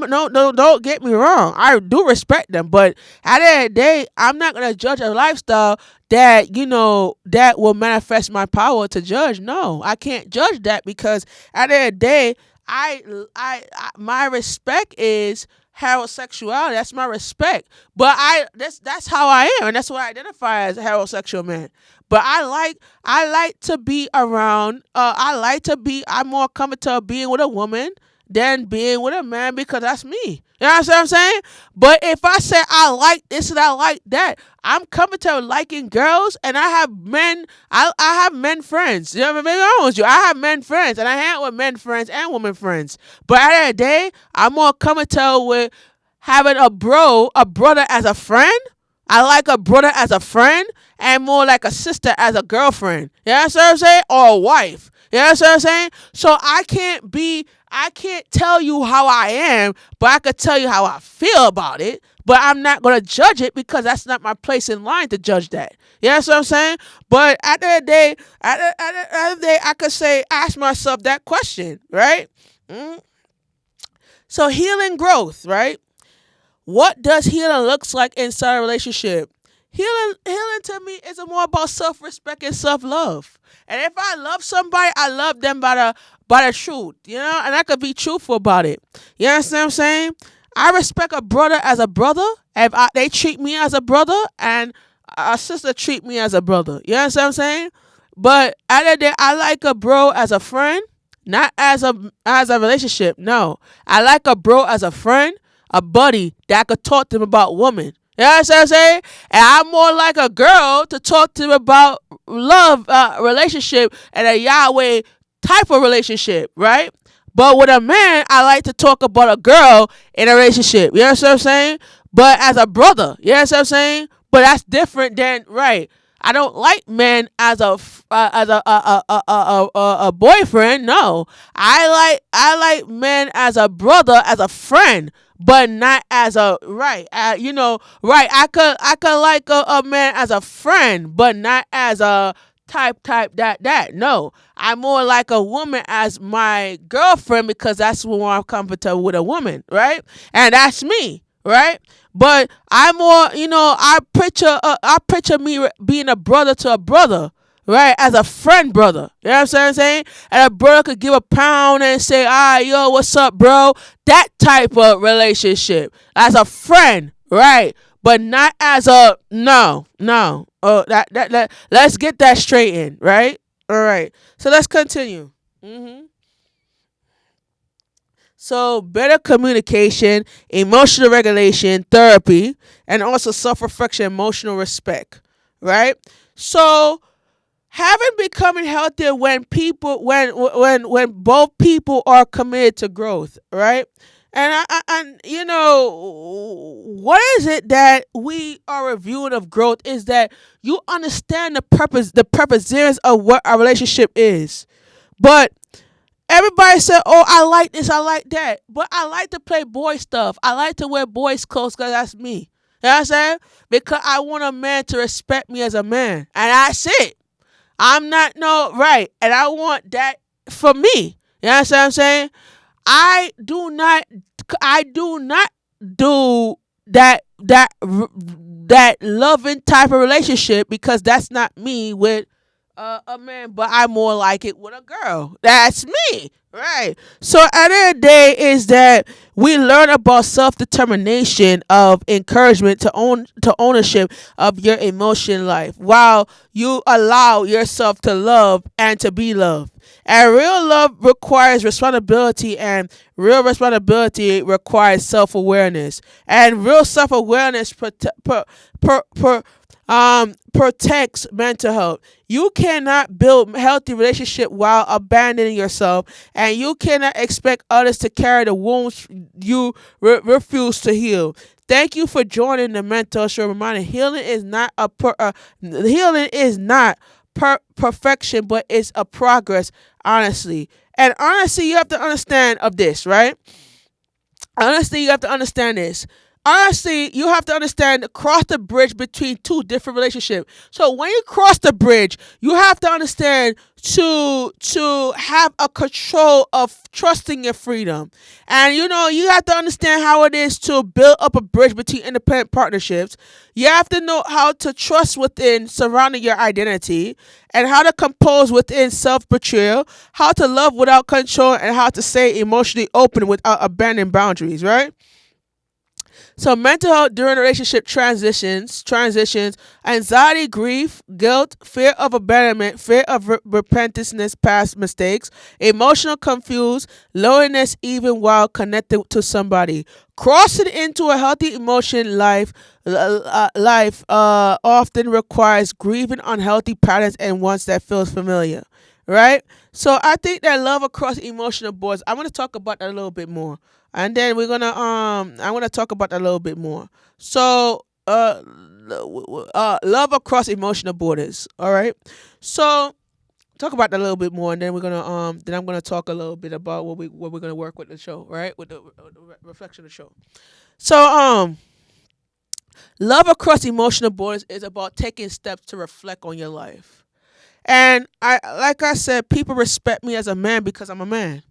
don't get me wrong. I do respect them, but at the end of the day, I'm not gonna judge a lifestyle that will manifest my power to judge. No, I can't judge that because at the end of the day, my respect is heterosexuality. That's my respect. But that's how I am, and that's what I identify as a heterosexual man. But I like to be around. I'm more comfortable being with a woman than being with a man because that's me. You know what I'm saying? But if I say I like this and I like that, I'm coming to liking girls, and I have men. I have men friends. You know what I mean? I with you. I have men friends, and I hang out with men friends and women friends. But at the end of the day, I'm more coming to with having a brother as a friend. I like a brother as a friend, and more like a sister as a girlfriend. You know what I'm saying? Or a wife. You know what I'm saying? So I can't tell you how I am, but I could tell you how I feel about it. But I'm not going to judge it because that's not my place in line to judge that. You know what I'm saying? But at the end of the day, I could say, ask myself that question, right? Mm. So healing growth, right? What does healing looks like inside a relationship? Healing to me is more about self-respect and self-love. And if I love somebody, I love them by the truth, and I could be truthful about it. You understand what I'm saying? I respect a brother as a brother if they treat me as a brother, and a sister treat me as a brother. You understand what I'm saying? But at the end of the day, I like a bro as a friend, not as a relationship. No, I like a bro as a friend, a buddy that I could talk to him about women. You know what I'm saying? And I'm more like a girl to talk to him about love, relationship, and a Yahweh type of relationship, right? But with a man, I like to talk about a girl in a relationship. You know what I'm saying? But as a brother, you know what I'm saying? But that's different than right. I don't like men as a boyfriend. No, I like men as a brother, as a friend, but not as a right. Right. I could like a man as a friend, but not as a type that. No, I'm more like a woman as my girlfriend because that's when I'm comfortable with a woman, right? And that's me, right? But I'm more, I picture me being a brother to a brother, right? As a friend brother. You know what I'm saying? And a brother could give a pound and say, yo, what's up, bro? That type of relationship. As a friend, right? But not as a no. Oh, let's get that straightened, right? All right. So let's continue. So, better communication, emotional regulation, therapy, and also self reflection, emotional respect, right? So, having becoming healthier when both people are committed to growth, right? And what is it that we are reviewing of growth is that you understand the purpose of what our relationship is, but everybody said, "Oh, I like this, I like that," but I like to play boy stuff. I like to wear boys' clothes because that's me. You know what I'm saying? Because I want a man to respect me as a man, and that's it. I'm not no right, and I want that for me. You know what I'm saying? I do not, I do not do that loving type of relationship because that's not me with a man, but I more like it with a girl. That's me, right? So at the end of the day, is that we learn about self determination, of encouragement to ownership of your emotion life, while you allow yourself to love and to be loved. And real love requires responsibility, and real responsibility requires self awareness. And real self awareness protects mental health. You cannot build healthy relationship while abandoning yourself, and you cannot expect others to carry the wounds you refuse to heal. Thank you for joining the mental show. Reminder: healing is not perfection, but it's a progress. Honestly, and honestly, you have to understand of this, right? Honestly, you have to understand this. Honestly, you have to understand cross the bridge between two different relationships. So when you cross the bridge, you have to understand to have a control of trusting your freedom. And you have to understand how it is to build up a bridge between independent partnerships. You have to know how to trust within surrounding your identity, and how to compose within self-betrayal, how to love without control, and how to stay emotionally open without abandoning boundaries, right? So mental health during relationship transitions, anxiety, grief, guilt, fear of abandonment, fear of repentance, past mistakes, emotional confuse, loneliness even while connected to somebody. Crossing into a healthy emotion life often requires grieving unhealthy patterns and ones that feels familiar, right? So I think that love across emotional boards. I want to talk about that a little bit more, and then I want to talk about that a little bit more. So love across emotional borders. All right. So talk about that a little bit more, and then I'm gonna talk a little bit about what we're gonna work with the show, right? With the reflection of the show. So love across emotional borders is about taking steps to reflect on your life. And like I said, people respect me as a man because I'm a man.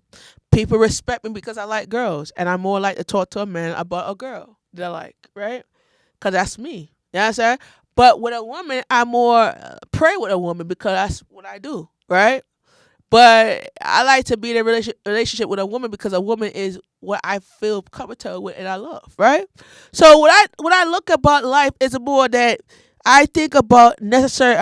People respect me because I like girls, and I more like to talk to a man about a girl that I like, right? Because that's me. You know what I'm saying? But with a woman, I more pray with a woman because that's what I do, right? But I like to be in a relationship with a woman because a woman is what I feel comfortable with and I love, right? So when I look about life, it's more that I think about necessary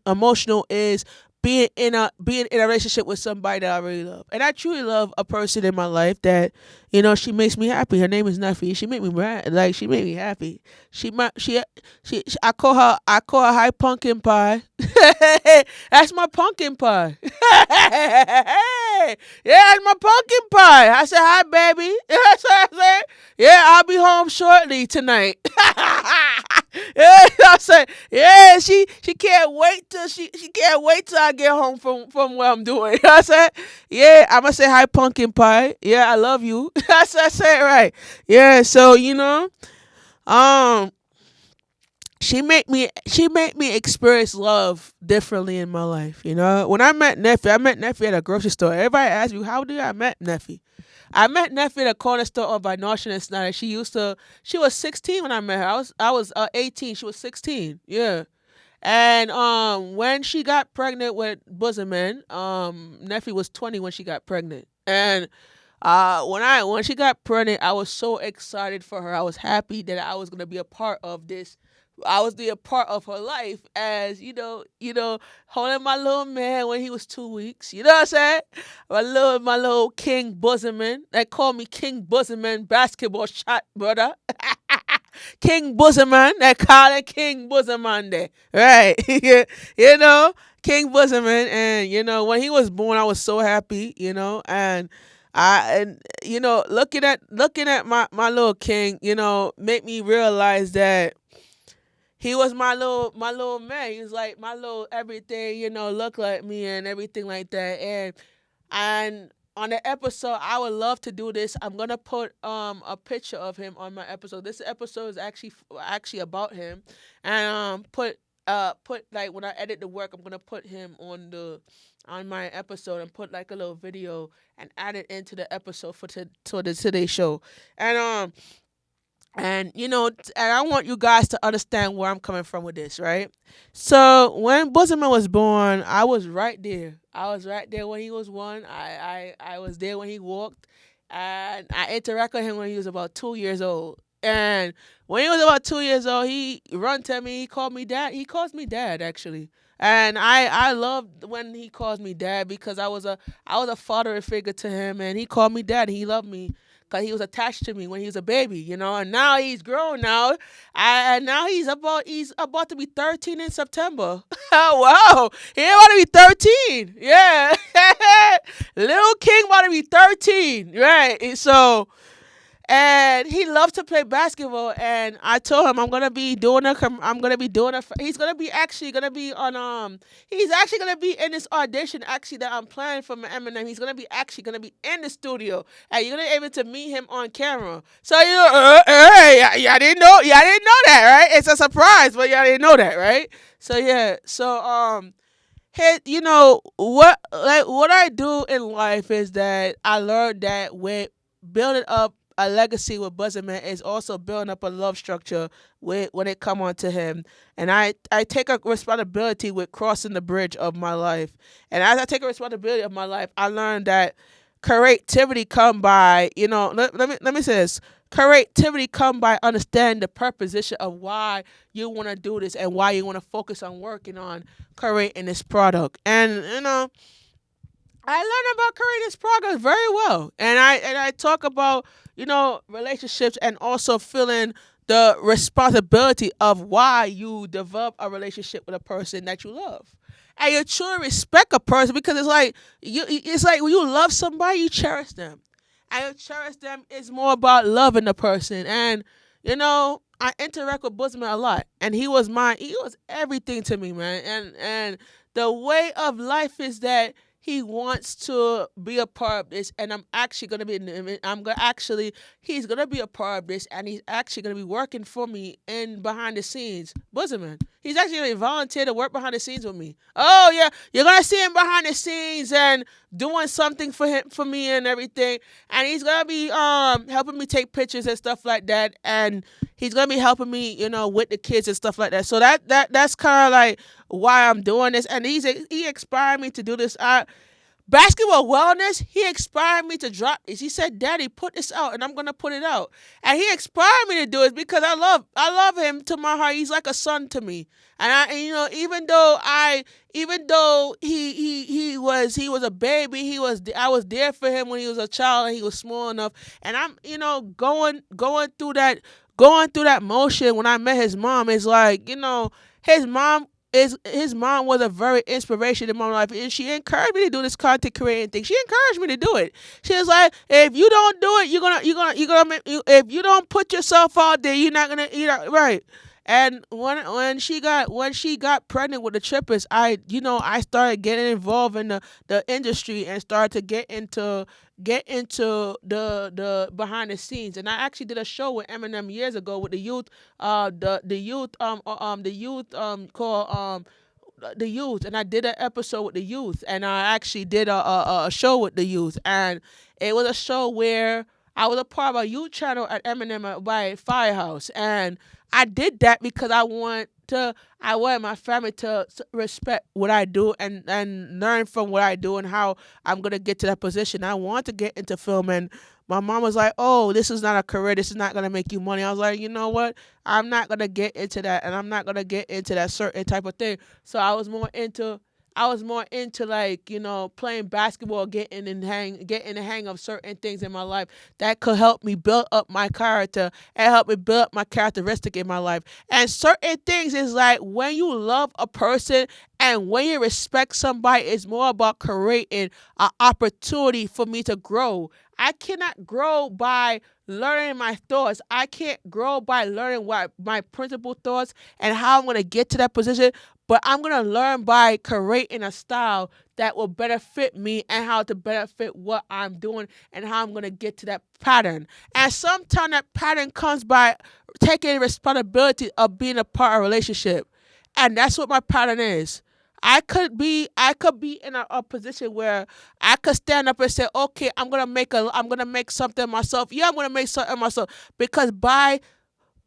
emotional is being in a relationship with somebody that I really love. And I truly love a person in my life that, she makes me happy. Her name is Nuffy. She make me mad. Like, she make me happy. I call her high pumpkin pie. That's my pumpkin pie. Yeah, that's my pumpkin pie. I said, hi, baby. That's what I said. Yeah, I'll be home shortly tonight. Yeah, I said, yeah, she can't wait till she can't wait till I get home from what I'm doing. You know what I said? Yeah, I'm gonna say hi, pumpkin pie. Yeah, I love you. That's what I said, right? Yeah, so um, she made me experience love differently in my life. When I met Neffy at a grocery store. Everybody asked me, how did I met Neffy? I met Neffy at a corner store on by Nostrand and Snyder. She was 16 when I met her. I was 18. She was 16. Yeah. And when she got pregnant with Bosom Man, Neffy was 20 when she got pregnant. And when she got pregnant, I was so excited for her. I was happy that I was gonna be a part of this. I was be a part of her life as holding my little man when he was 2 weeks. You know what I'm saying? My little King Bosoman. They call me King Bosoman basketball shot brother. King Bosoman. They call it King Bosoman there. Right. you know, King Bosoman. And when he was born, I was so happy, looking at my little king, make me realize that he was my little man. He was like my little everything, look like me and everything like that. And on the episode, I would love to do this. I'm gonna put a picture of him on my episode. This episode is actually about him, and put like when I edit the work, I'm gonna put him on my episode and put like a little video and add it into the episode for the today's show. And and I want you guys to understand where I'm coming from with this, right? So when Bosoman was born, I was right there. I was right there when he was one. I was there when he walked, and I interacted with him when he was about 2 years old. And when he was about 2 years old, he run to me. He called me dad. He calls me dad actually. And I loved when he calls me dad because I was a father figure to him, and he called me dad. And he loved me because he was attached to me when he was a baby, And now he's grown now, and now he's about to be 13 in September. Wow, he about to be 13. Yeah, little King about to be 13. Right. And he loves to play basketball. And I told him I'm gonna be doing a. He's gonna be actually gonna be on. He's actually gonna be in this audition actually that I'm planning for my Eminem. He's gonna be actually gonna be in the studio, and you're gonna be able to meet him on camera. So y'all didn't know. Y'all didn't know that, right? It's a surprise, but y'all didn't know that, right? So yeah. So hey, what I do in life is that I learned that with building up a legacy with Buzzerman is also building up a love structure with when it come on to him. And I take a responsibility with crossing the bridge of my life. And as I take a responsibility of my life, I learned that creativity come by, let me say this. Creativity come by understanding the purposition of why you want to do this and why you want to focus on working on creating this product. And I learned about creating this product very well. And I talk about relationships and also feeling the responsibility of why you develop a relationship with a person that you love. And you truly respect a person because it's like when you love somebody, you cherish them. And you cherish them is more about loving the person. And I interact with Bushman a lot, and he was everything to me, man. And the way of life is that he wants to be a part of this, and I'm actually gonna be. I'm gonna actually. He's gonna be a part of this, and he's actually gonna be working for me in behind the scenes. Buzzman, he's actually gonna volunteer to work behind the scenes with me. Oh yeah, you're gonna see him behind the scenes and doing something for me and everything, and he's gonna be helping me take pictures and stuff like that, and he's gonna be helping me, with the kids and stuff like that. So that's kind of like why I'm doing this, and he inspired me to do this. Basketball wellness, he inspired me to drop this. He said, "Daddy, put this out," and I'm gonna put it out. And he inspired me to do it because I love him to my heart. He's like a son to me. And even though he was a baby, I was there for him when he was a child and he was small enough. And I'm going through that motion when I met his mom. Is like his mom his mom was a very inspiration in my life, and she encouraged me to do this content creating thing. She encouraged me to do it. She was like, if you don't do it, if you don't put yourself out there, you're not gonna eat out right. And when she got pregnant with the trippers, I started getting involved in the industry and started to get into the behind the scenes. And I actually did a show with Eminem years ago with the youth, the youth called the youth, and I did an episode with the youth, and I actually did a show with the youth, and it was a show where I was a part of a youth channel at Eminem by Firehouse, and I did that because I want my family to respect what I do and learn from what I do and how I'm gonna get to that position. I want to get into film, and my mom was like, "Oh, this is not a career. This is not gonna make you money." I was like, "You know what? I'm not gonna get into that, and I'm not gonna get into that certain type of thing." So I was more into like playing basketball, getting the hang of certain things in my life that could help me build up my character and help me build up my characteristic in my life. And certain things is like when you love a person and when you respect somebody, it's more about creating an opportunity for me to grow. I cannot grow by learning my thoughts. I can't grow by learning what my principal thoughts and how I'm gonna get to that position. But I'm gonna learn by creating a style that will better fit me and how to better fit what I'm doing and how I'm gonna get to that pattern. And sometimes that pattern comes by taking responsibility of being a part of a relationship. And that's what my pattern is. I could be in a position where I could stand up and say, okay, I'm gonna make something myself. Yeah, I'm gonna make something myself because by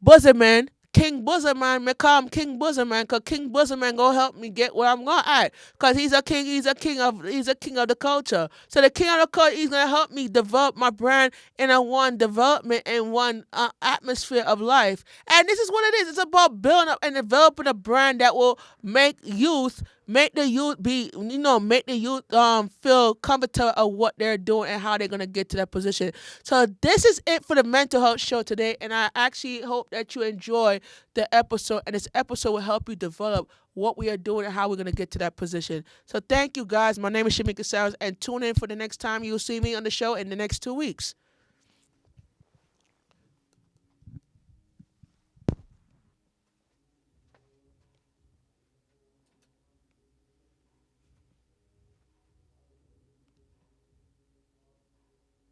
Buzzerman, King Buzzerman, me call him King Buzzerman, cause King Buzzerman gonna help me get where I'm going at. Cause he's a king of the culture. So the king of the culture, he's gonna help me develop my brand in a one development and one atmosphere of life. And this is what it is. It's about building up and developing a brand that will make the youth make the youth feel comfortable of what they're doing and how they're gonna get to that position. So this is it for the mental health show today, and I actually hope that you enjoy the episode, and this episode will help you develop what we are doing and how we're gonna get to that position. So thank you guys. My name is Shamika Sowers, and tune in for the next time you'll see me on the show in the next 2 weeks.